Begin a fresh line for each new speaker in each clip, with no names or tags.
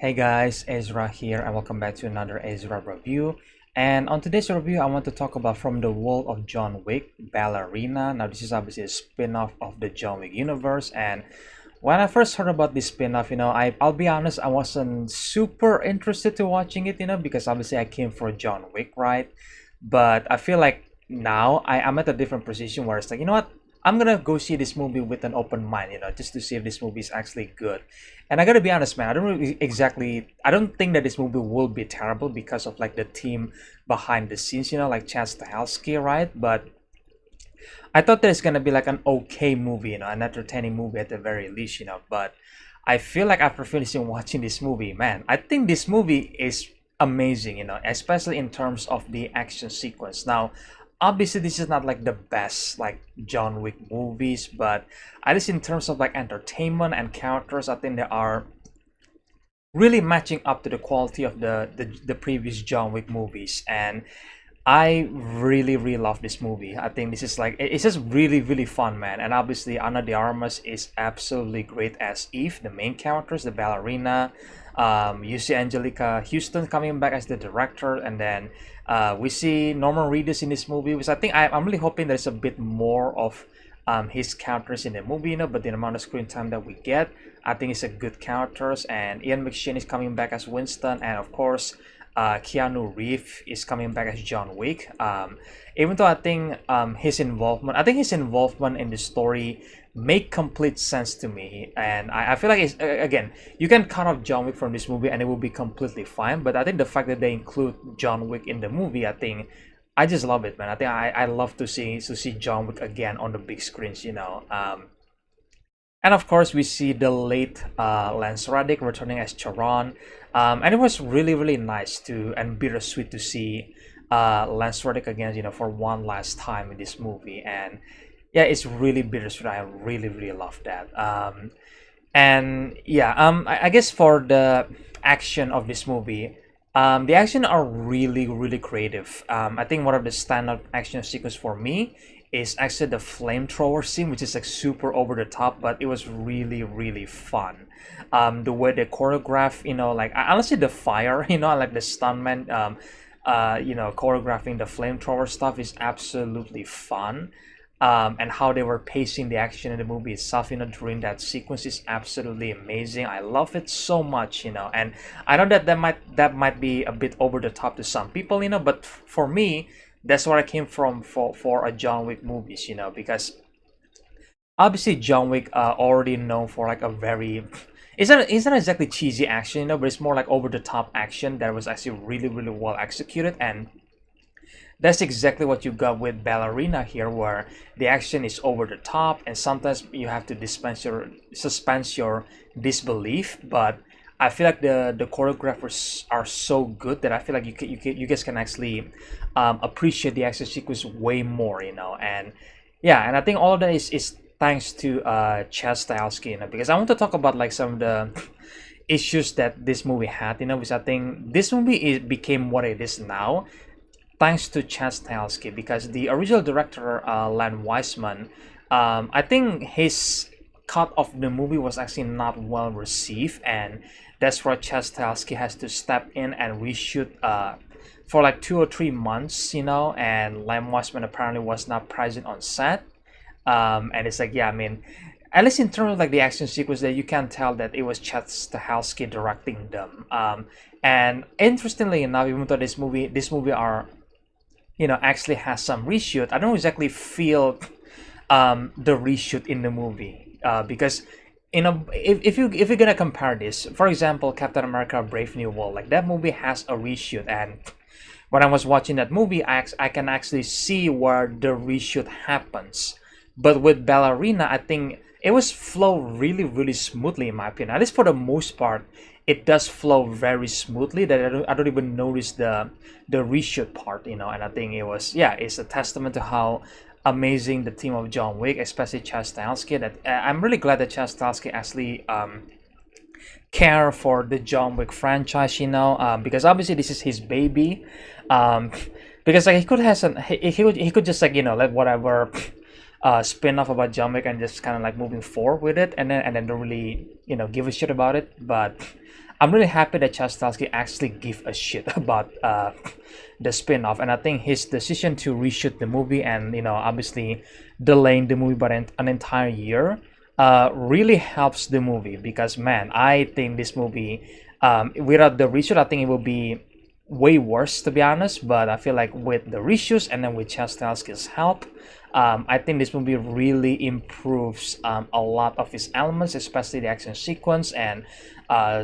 Hey guys, Ezra here and welcome back to another Ezra review. And on today's review, I want to talk about From the World of John Wick, Ballerina. Now this is obviously a spin-off of the John Wick universe, and when I first heard about this spin-off, I'll be honest, I wasn't super interested to watching it, because obviously I came for John Wick, right? But I feel like now I'm at a different position where it's like, you know what? I'm gonna go see this movie with an open mind, just to see if this movie is actually good. And I gotta be honest, man, I don't think that this movie will be terrible because of like the team behind the scenes, like Chadstahelski, right? But I thought that it's gonna be like an okay movie, an entertaining movie at the very least, But I feel like after finishing watching this movie, man, I think this movie is amazing, especially in terms of the action sequence. Now, obviously, this is not like the best like John Wick movies, but at least in terms of like entertainment and characters, I think they are really matching up to the quality of the previous John Wick movies. And I really love this movie. I think this is like it's just really fun, man. And obviously anadearmas is absolutely great as Eve, the main characters, the ballerina. You see anjelicahuston coming back as the director, and then we see normanreedus in this movie, which I'm really hoping there's a bit more of his characters in the movie, but the amount of screen time that we get, I think it's a good characters. And ianmcshane is coming back as Winston, and of course keanureeves is coming back as John Wick. Even though his involvement in the story make complete sense to me, and I feel like it's again, you can cut off John Wick from this movie and it will be completely fine. But I think the fact that they include John Wick in the movie, I just love it, man. I love to see John Wick again on the big screens, and of course, we see the late Lancereddick returning as Charon. And it was really nice and bittersweet to see Lancereddick again, for one last time in this movie. And yeah, it's really bittersweet. I really love that. And yeah, I guess for the action of this movie, the action are really creative. I think one of the standout action sequence for me is actually the flamethrower scene, which is like super over the top, but it was really fun. The way they choreograph, like honestly the fire, like the stuntman, choreographing the flamethrower stuff is absolutely fun. And how they were pacing the action in the movie itself, during that sequence is absolutely amazing. I love it so much, and I know that might be a bit over the top to some people, but for me, that's where I came from for a John Wick movies, because obviously John Wick already known for like a very it's not exactly cheesy action, but it's more like over the top action that was actually really well executed. And that's exactly what you got with Ballerina here, where the action is over the top and sometimes you have to suspend your disbelief. But I feel like the choreographers are so good that I feel like you guys can actually appreciate the action sequence way more, and yeah, and I think all of that is thanks to Chadstahelski, because I want to talk about like some of the issues that this movie had, because I think this movie became what it is now thanks to Chadstahelski, because the original director Len Wiseman, I think his cut of the movie was actually not well received, and that's where Chadstahelski has to step in and reshoot for like 2 or 3 months, and Len Wiseman apparently was not present on set. And it's like, yeah, I mean, at least in terms of like the action sequence, that you can tell that it was Chadstahelski directing them. And interestingly enough, even though this movie are actually has some reshoot, I don't exactly feel the reshoot in the movie, because if you're gonna compare this, for example, Captain America Brave New World, like that movie has a reshoot, and when I was watching that movie, I can actually see where the reshoot happens. But with Ballerina, I think it was flow really smoothly, in my opinion. At least for the most part, it does flow very smoothly. That I don't even notice the reshoot part, And I think it's a testament to how amazing the team of John Wick, especially Chadstahelski. That I'm really glad that Chadstahelski actually care for the John Wick franchise, because obviously this is his baby. Because like he could just like let whatever spin-off about John Wick and just kind of like moving forward with it, and then don't really give a shit about it. But I'm really happy that chadstahelski actually give a shit about the spin-off, and I think his decision to reshoot the movie and obviously delaying the movie by an entire year really helps the movie, because man, I think this movie, without the reshoot, I think it will be way worse, to be honest. But I feel like with the reshoots and then with chadstahelski's help, I think this movie really improves a lot of its elements, especially the action sequence and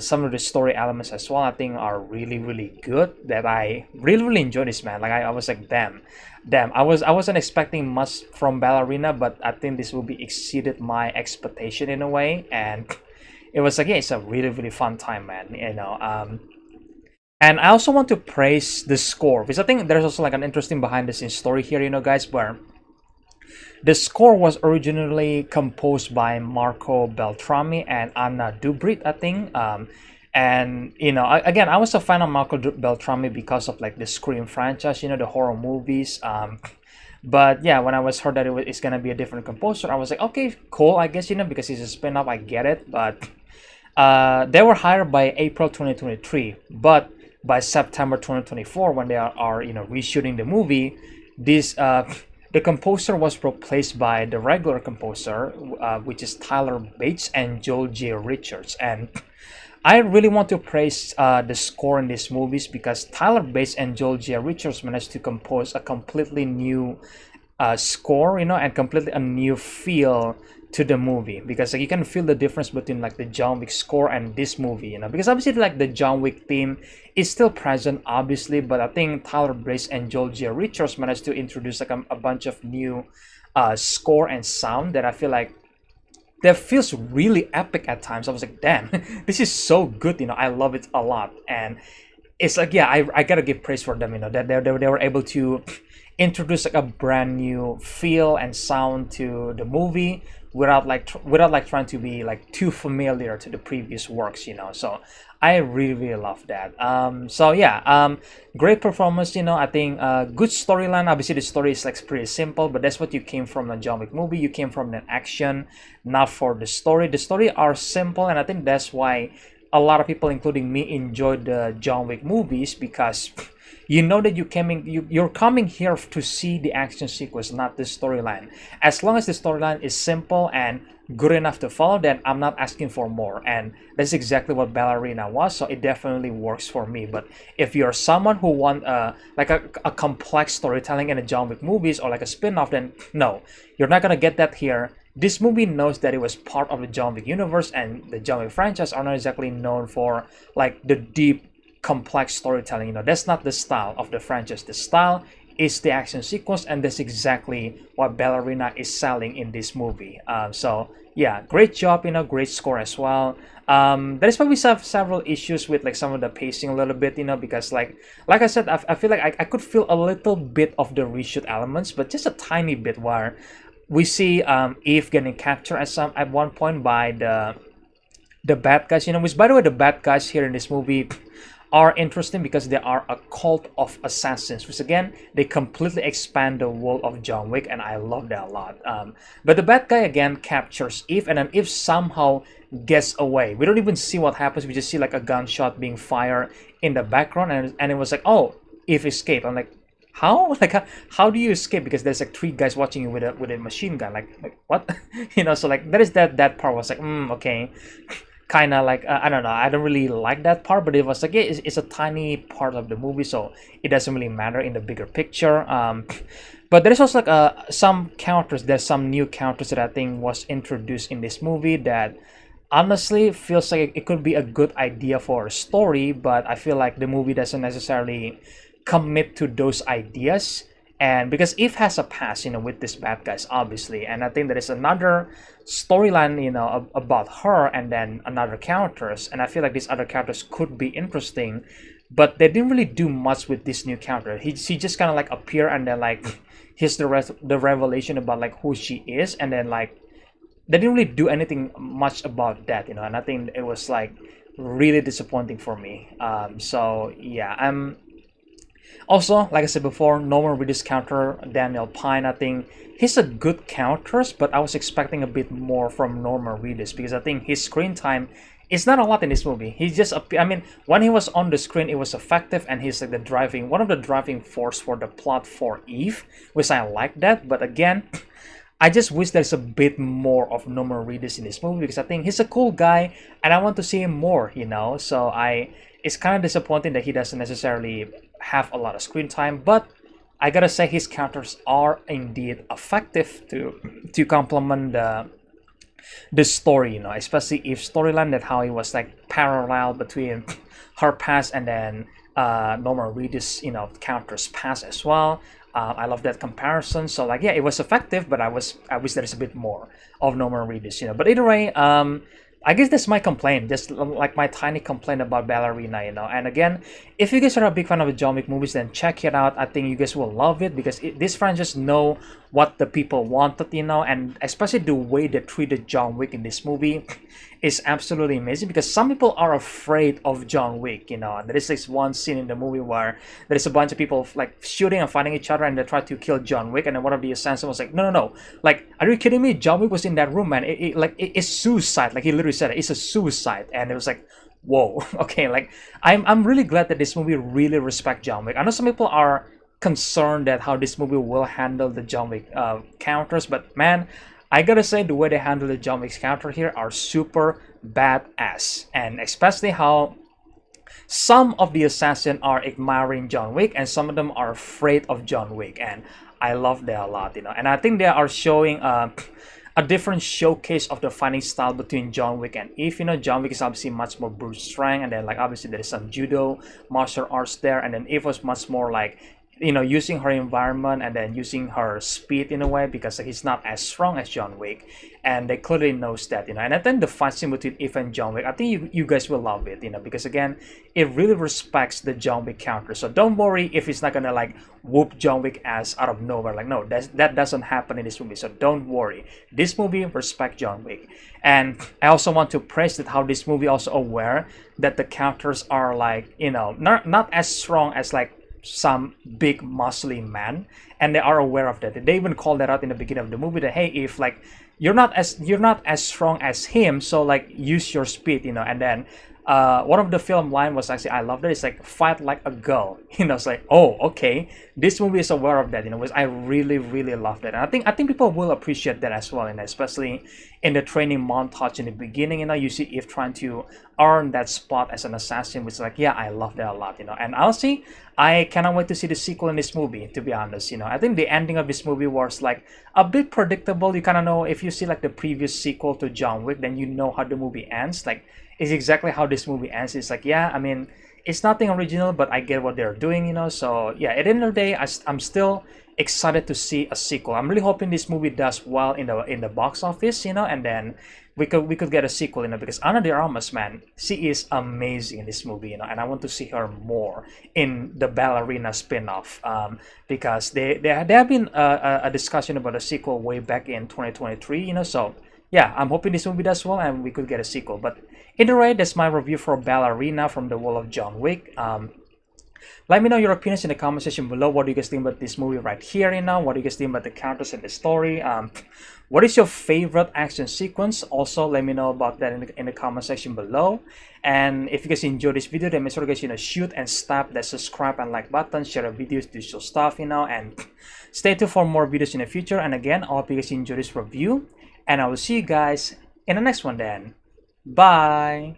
some of the story elements as well. I think are really really good. That I really really enjoy this, man. Like I was like, damn. I wasn't expecting much from Ballerina, but I think this movie exceeded my expectation in a way, and it was like, yeah, it's a really really fun time, man. And I also want to praise the score, because I think there's also like an interesting behind the scenes story here, guys, where the score was originally composed by Marco Beltrami and Anna Dubrit, I think. And again, I was a fan of Marco Beltrami because of like the Scream franchise, the horror movies. But yeah, when I was heard that it's gonna be a different composer, I was like, okay, cool, I guess, because it's a spin-off, I get it. But they were hired by April 2023, but by September 2024, when they are reshooting the movie, this the composer was replaced by the regular composer, which is Tyler Bates and Joel J. Richards. And I really want to praise the score in these movies, because Tyler Bates and Joel J. Richards managed to compose a completely new score, and completely a new feel to the movie, because like you can feel the difference between like the John Wick score and this movie, because obviously like the John Wick theme is still present, obviously, but I think Tyler Bates and Joel J. Richards managed to introduce like a bunch of new score and sound that I feel like that feels really epic at times. I was like, damn, this is so good, I love it a lot. And it's like, yeah, I gotta give praise for them, that they were able to introduce like a brand new feel and sound to the movie without trying to be like too familiar to the previous works, so I really really love that. So yeah, great performance, I think good storyline. Obviously the story is like pretty simple, but that's what you came from a John Wick movie. You came from an action, not for the story. The story are simple, and I think that's why a lot of people, including me, enjoyed the John Wick movies, because that you're coming here to see the action sequence, not the storyline. As long as the storyline is simple and good enough to follow, then I'm not asking for more, and that's exactly what Ballerina was. So it definitely works for me. But if you're someone who want like a complex storytelling in the John Wick movies, or like a spin-off, then no, you're not gonna get that here. This movie knows that it was part of the John Wick universe, and the John Wick franchise are not exactly known for like the deep complex storytelling. That's not the style of the franchise. The style is the action sequence, and that's exactly what Ballerina is selling in this movie. So yeah, great job, great score as well. That is why we have several issues with like some of the pacing a little bit, because like I said, I feel like I could feel a little bit of the reshoot elements, but just a tiny bit, where we see Eve getting captured at one point by the bad guys, which, by the way, the bad guys here in this movie are interesting because they are a cult of assassins, which again, they completely expand the world of John Wick, and I love that a lot. But the bad guy again captures Eve, and then Eve somehow gets away. We don't even see what happens. We just see like a gunshot being fired in the background, and it was like, oh, Eve escaped. I'm like, how? Like, how do you escape? Because there's like 3 guys watching you with a machine gun. Like what? So like that is that part was like, okay. Kind of like I don't know, I don't really like that part, but it was like, yeah, it's a tiny part of the movie, so it doesn't really matter in the bigger picture. But there's also like some characters, there's some new characters that I think was introduced in this movie that honestly feels like it could be a good idea for a story, but I feel like the movie doesn't necessarily commit to those ideas. And because Eve has a past, with these bad guys, obviously, and I think there is another storyline, about her, and then another characters, and I feel like these other characters could be interesting, but they didn't really do much with this new character. He just kind of like appear, and then like here's the revelation about like who she is, and then like they didn't really do anything much about that, and I think it was like really disappointing for me. So yeah, also, like I said before, Normanreedus counter Daniel Pine, I think he's a good counter, but I was expecting a bit more from Normanreedus, because I think his screen time it's not a lot in this movie. He just, I mean, when he was on the screen, it was effective, and he's like the driving, one of the driving force for the plot for Eve, which I like that. But again, I just wish there's a bit more of normanreedus in this movie, because I think he's a cool guy, and I want to see him more, you know. So it's kind of disappointing that he doesn't necessarily have a lot of screen time, but I gotta say his characters are indeed effective to complement the story, you know, especially if storyline, that how it was like parallel between her past and then normanreedus, you know, characters past as well. I love that comparison. So like, yeah, it was effective, but I wish there is a bit more of normanreedus, you know. But either way, I guess that's my complaint, just like my tiny complaint about Ballerina, you know. And again, if you guys are a big fan of the John Wick movies, then check it out. I think you guys will love it, because this franchise know what the people wanted, you know, and especially the way they treated John Wick in this movie is absolutely amazing, because some people are afraid of John Wick, you know. There is this one scene in the movie where there is a bunch of people like shooting and fighting each other, and they try to kill John Wick, and then one of the assassins was like, no, no, no, like, are you kidding me? John Wick was in that room, man. It's suicide. Like, he literally said it, it's a suicide. And it was like, whoa. Okay, like, I'm really glad that this movie really respect John Wick. I know some people are concerned that how this movie will handle the John Wick characters, but man, I gotta say, the way they handle the John Wick's character here are super badass. And especially how some of the assassins are admiring John Wick, and some of them are afraid of John Wick. And I love that a lot, you know. And I think they are showing a different showcase of the fighting style between John Wick and Eve. You know, John Wick is obviously much more brute strength, and then like obviously there is some judo, martial arts there, and then Eve was much more like, you know, using her environment and then using her speed in a way, because he's not as strong as John Wick, and they clearly knows that, you know. And I think the fight scene between Eve and John Wick, I think you guys will love it, you know, because again, it really respects the John Wick character. So don't worry if it's not gonna like whoop John Wick ass out of nowhere. Like, no, that doesn't happen in this movie. So don't worry, this movie respects John Wick. And I also want to praise that how this movie also aware that the characters are like, you know, not as strong as like some big muscly man, and they are aware of that. They even call that out in the beginning of the movie, that hey, if like you're not as strong as him, so like use your speed, you know. And then one of the film line was actually, I love that, it's like fight like a girl, you know. It's like, oh, okay, this movie is aware of that, you know, which I really love that. And I think people will appreciate that as well, and especially in the training montage in the beginning, you know, you see Eve trying to earn that spot as an assassin, which is like, yeah, I love that a lot, you know. And honestly, I cannot wait to see the sequel in this movie, to be honest, you know. I think the ending of this movie was like a bit predictable. You kind of know, if you see like the previous sequel to John Wick, then you know how the movie ends. Like, it's exactly how this movie ends. It's like, yeah, I mean, it's nothing original, but I get what they're doing, you know. So yeah, at the end of the day, I'm still excited to see a sequel. I'm really hoping this movie does well in the box office, you know, and then we could get a sequel, you know, because anadearmas, man, she is amazing in this movie, you know, and I want to see her more in the Ballerina spin-off, because there have been a discussion about a sequel way back in 2023, you know. So yeah, I'm hoping this movie does well and we could get a sequel. But either way, that's my review for Ballerina from the world of John Wick. Let me know your opinions in the comment section below. What do you guys think about this movie right here, you know? What do you guys think about the characters and the story? What is your favorite action sequence? Also, let me know about that in the comment section below. And if you guys enjoyed this video, then make sure you guys, you know, shoot and stab that subscribe and like button, share the videos, do your stuff, you know, and stay tuned for more videos in the future. And again, I hope you guys enjoyed this review, and I will see you guys in the next one then. Bye!